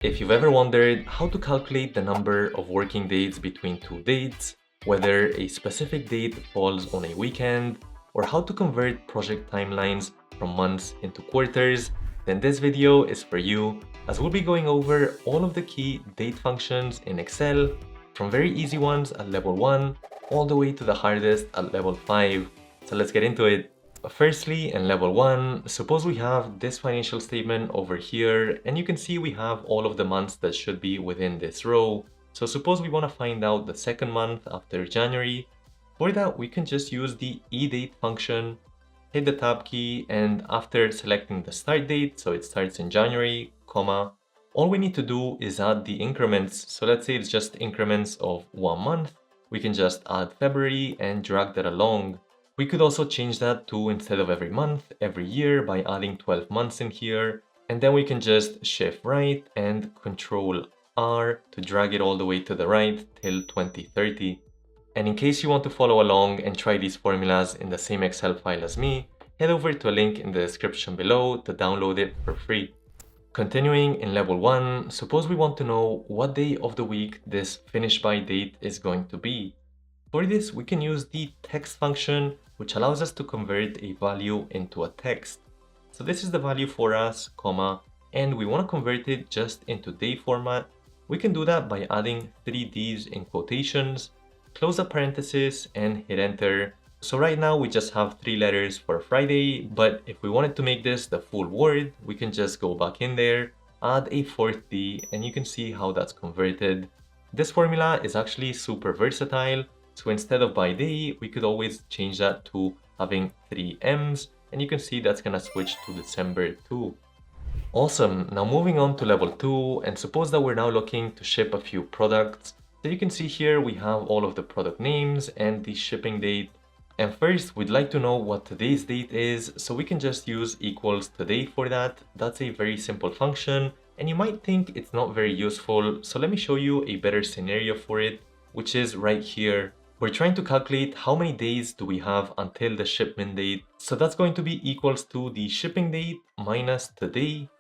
If you've ever wondered how to calculate the number of working days between two dates, whether a specific date falls on a weekend, or how to convert project timelines from months into quarters, then this video is for you, as we'll be going over all of the key date functions in Excel, from very easy ones at level 1 all the way to the hardest at level 5. So let's get into it. Firstly, in level 1, suppose we have this financial statement over here, and you can see we have all of the months that should be within this row. So suppose we want to find out the second month after January. For that, we can just use the EDATE function, hit the tab key, and after selecting the start date, so it starts in January, comma, all we need to do is add the increments. So let's say it's just increments of 1 month. We can just add February and drag that along. We could also change that to, instead of every month, every year by adding 12 months in here. And then we can just shift right and control R to drag it all the way to the right till 2030. And in case you want to follow along and try these formulas in the same Excel file as me, head over to a link in the description below to download it for free. Continuing in level 1, suppose we want to know what day of the week this finish by date is going to be. For this, we can use the text function, which allows us to convert a value into a text. So this is the value for us, comma, and we want to convert it just into day format. We can do that by adding 3 Ds in quotations, close the parenthesis, and hit enter. So right now we just have 3 letters for Friday, but if we wanted to make this the full word, we can just go back in there, add a 4th D, and you can see how that's converted. This formula is actually super versatile. So instead of by day, we could always change that to having 3 M's, and you can see that's gonna switch to December 2. Awesome, now moving on to level 2, and suppose that we're now looking to ship a few products. So you can see here we have all of the product names and the shipping date. And first, we'd like to know what today's date is, so we can just use equals today for that. That's a very simple function, and you might think it's not very useful, so let me show you a better scenario for it, which is right here. We're trying to calculate how many days do we have until the shipment date. So that's going to be equals to the shipping date minus today.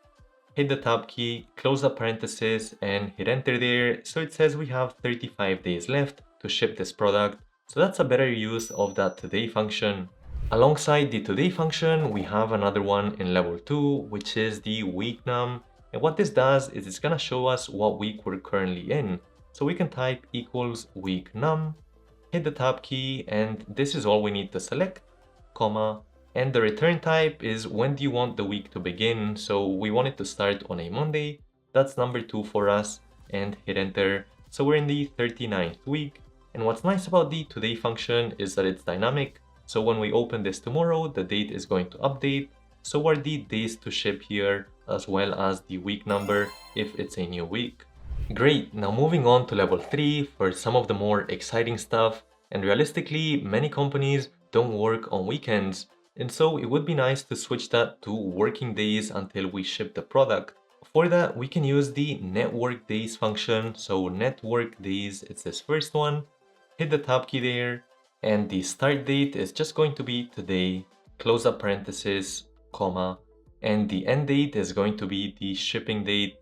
Hit the tab key, close the parenthesis, and hit enter there. So it says we have 35 days left to ship this product. So that's a better use of that today function. Alongside the today function, we have another one in level 2, which is the WEEKNUM. And what this does is it's gonna show us what week we're currently in. So we can type equals WEEKNUM, hit the tab key, and this is all we need to select, comma, and the return type is when do you want the week to begin. So we want it to start on a Monday. That's number 2 for us, and hit enter. So we're in the 39th week. And what's nice about the today function is that it's dynamic. So when we open this tomorrow, the date is going to update. So are the days to ship here, as well as the week number if it's a new week. Great, now moving on to level 3 for some of the more exciting stuff. And realistically, many companies don't work on weekends. And so it would be nice to switch that to working days until we ship the product. For that, we can use the NETWORKDAYS function. So NETWORKDAYS, it's this first one. Hit the tab key there. And the start date is just going to be today. Close up parenthesis, comma. And the end date is going to be the shipping date.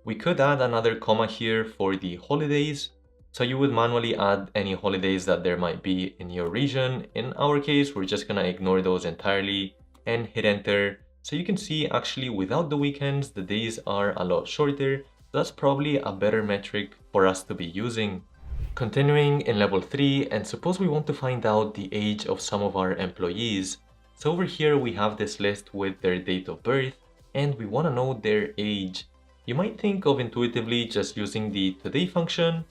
We could add another comma here for the holidays. So you would manually add any holidays that there might be in your region. In our case, we're just gonna ignore those entirely and hit enter. So you can see actually without the weekends, the days are a lot shorter. That's probably a better metric for us to be using. Continuing in level 3, and suppose we want to find out the age of some of our employees. So over here, we have this list with their date of birth, and we wanna know their age. You might think of intuitively just using the today function,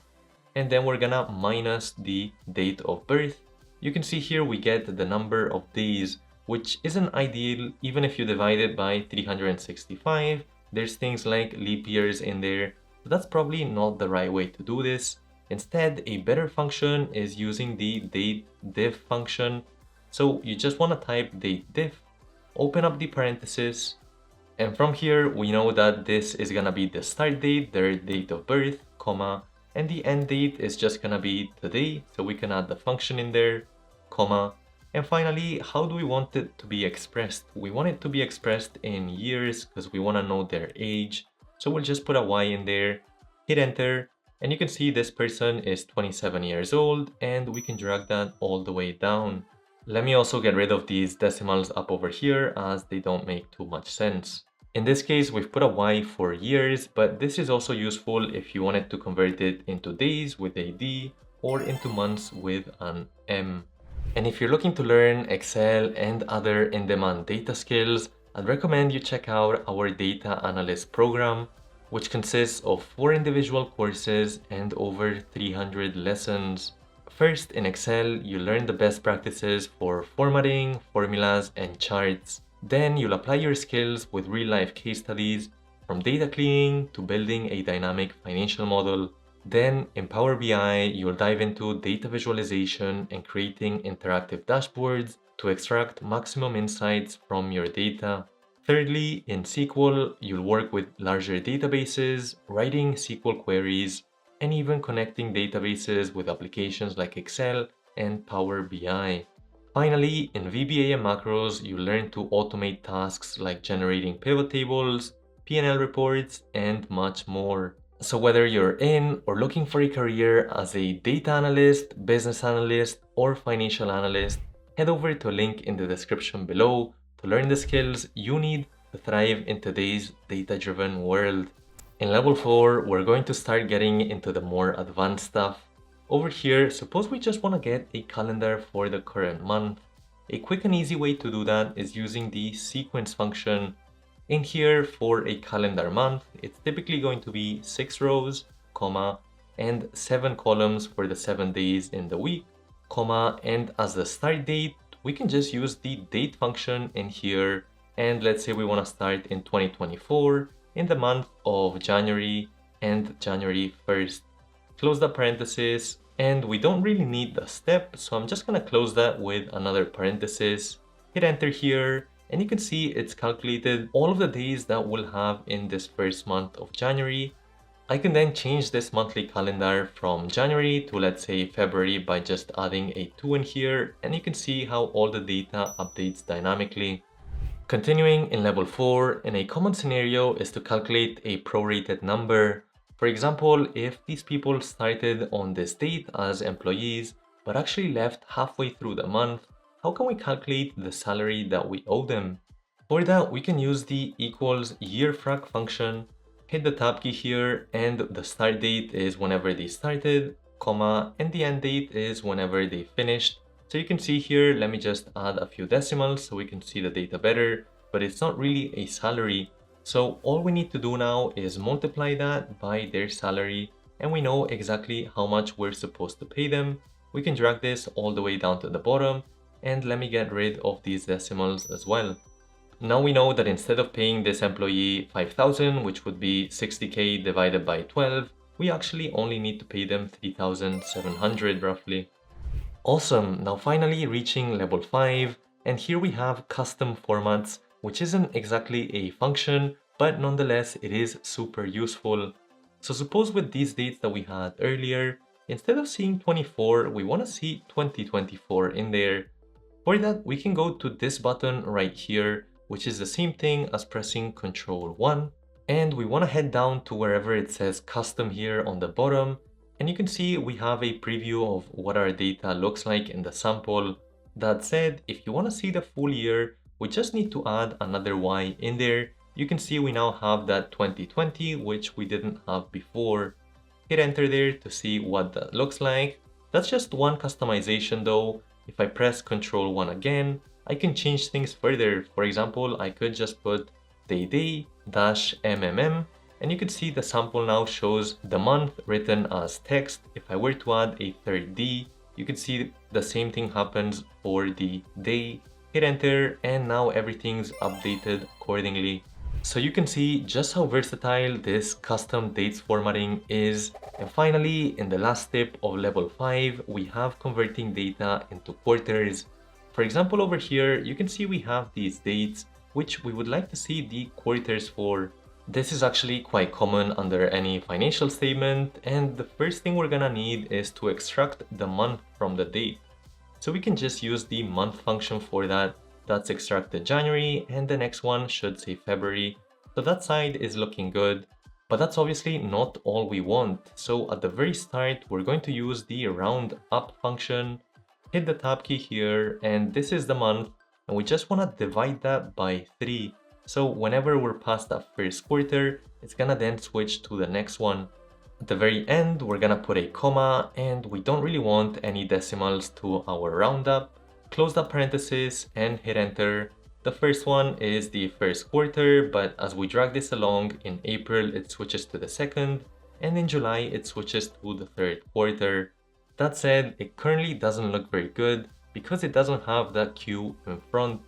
and then we're gonna minus the date of birth. You can see here we get the number of days, which isn't ideal even if you divide it by 365. There's things like leap years in there, but that's probably not the right way to do this. Instead, a better function is using the DATEDIFF function. So you just wanna type DATEDIFF, open up the parenthesis, and from here, we know that this is gonna be the start date, their date of birth, comma, and the end date is just gonna be today. So we can add the function in there, comma. And finally, how do we want it to be expressed? We want it to be expressed in years because we wanna know their age. So we'll just put a Y in there, hit enter, and you can see this person is 27 years old, and we can drag that all the way down. Let me also get rid of these decimals up over here as they don't make too much sense. In this case, we've put a Y for years, but this is also useful if you wanted to convert it into days with a D or into months with an M. And if you're looking to learn Excel and other in-demand data skills, I'd recommend you check out our Data Analyst program, which consists of 4 individual courses and over 300 lessons. First, in Excel, you learn the best practices for formatting, formulas, and charts. Then you'll apply your skills with real-life case studies, from data cleaning to building a dynamic financial model. Then in Power BI, you'll dive into data visualization and creating interactive dashboards to extract maximum insights from your data. Thirdly, in SQL, you'll work with larger databases, writing SQL queries, and even connecting databases with applications like Excel and Power BI. Finally, in VBA and macros, you learn to automate tasks like generating pivot tables, P&L reports, and much more. So whether you're in or looking for a career as a data analyst, business analyst, or financial analyst, head over to a link in the description below to learn the skills you need to thrive in today's data-driven world. In level 4, we're going to start getting into the more advanced stuff. Over here, suppose we just want to get a calendar for the current month. A quick and easy way to do that is using the sequence function. In here, for a calendar month, it's typically going to be 6 rows, comma, and 7 columns for the 7 days in the week, comma, and as the start date, we can just use the date function in here. And let's say we want to start in 2024 in the month of January and January 1st. Close the parenthesis, and we don't really need the step, so I'm just going to close that with another parenthesis, hit enter here, and you can see it's calculated all of the days that we'll have in this first month of January. I can then change this monthly calendar from January to, let's say, February by just adding a 2 in here, and you can see how all the data updates dynamically. Continuing in level 4, in a common scenario is to calculate a prorated number. For example, if these people started on this date as employees, but actually left halfway through the month, how can we calculate the salary that we owe them? For that, we can use the equals YEARFRAC function, hit the tab key here, and the start date is whenever they started, comma, and the end date is whenever they finished. So you can see here, let me just add a few decimals so we can see the data better, but it's not really a salary. So all we need to do now is multiply that by their salary, and we know exactly how much we're supposed to pay them. We can drag this all the way down to the bottom, and let me get rid of these decimals as well. Now we know that instead of paying this employee 5,000, which would be 60k divided by 12, we actually only need to pay them 3,700 roughly. Awesome, now finally reaching level 5, and here we have custom formats, which isn't exactly a function, but nonetheless it is super useful. So suppose with these dates that we had earlier, instead of seeing 24, we want to see 2024 in there. For that, we can go to this button right here, which is the same thing as pressing Ctrl 1, and we want to head down to wherever it says custom here on the bottom, and you can see we have a preview of what our data looks like in the sample. That said, if you want to see the full year, we just need to add another Y in there. You can see we now have that 2020, which we didn't have before. Hit enter there to see what that looks like. That's just one customization though. If I press Ctrl 1 again, I can change things further. For example, I could just put day-mmm, and you can see the sample now shows the month written as text. If I were to add a third D, you can see the same thing happens for the day. Hit enter, and now everything's updated accordingly. So you can see just how versatile this custom dates formatting is. And finally, in the last step of level 5, we have converting data into quarters. For example, over here, you can see we have these dates, which we would like to see the quarters for. This is actually quite common under any financial statement, and the first thing we're gonna need is to extract the month from the date. So we can just use the month function for that. That's extracted January, and the next one should say February. So that side is looking good. But that's obviously not all we want. So at the very start, we're going to use the round up function, hit the tab key here, and this is the month, and we just want to divide that by 3. So whenever we're past that first quarter, it's gonna then switch to the next one. At the very end, we're gonna put a comma, and we don't really want any decimals to our roundup. Close that parenthesis and hit enter. The first one is the first quarter, but as we drag this along, in April it switches to the second, and in July it switches to the third quarter. That said, it currently doesn't look very good because it doesn't have that Q in front.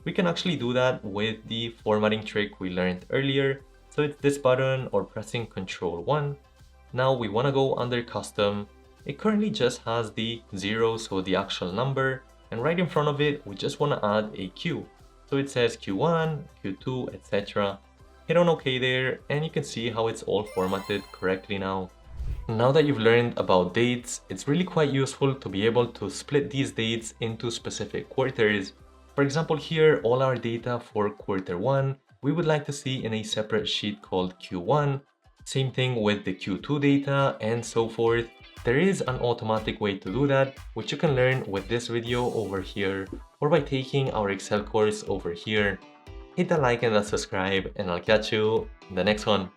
We can actually do that with the formatting trick we learned earlier. So it's this button or pressing Ctrl 1. Now we want to go under custom. It currently just has the 0, so the actual number, and right in front of it we just want to add a Q. So it says Q1, Q2, etc. Hit on OK there, and you can see how it's all formatted correctly now. Now that you've learned about dates, it's really quite useful to be able to split these dates into specific quarters. For example, here, all our data for quarter 1, we would like to see in a separate sheet called Q1. Same thing with the Q2 data and so forth. There is an automatic way to do that, which you can learn with this video over here or by taking our Excel course over here. Hit the like and the subscribe, and I'll catch you in the next one.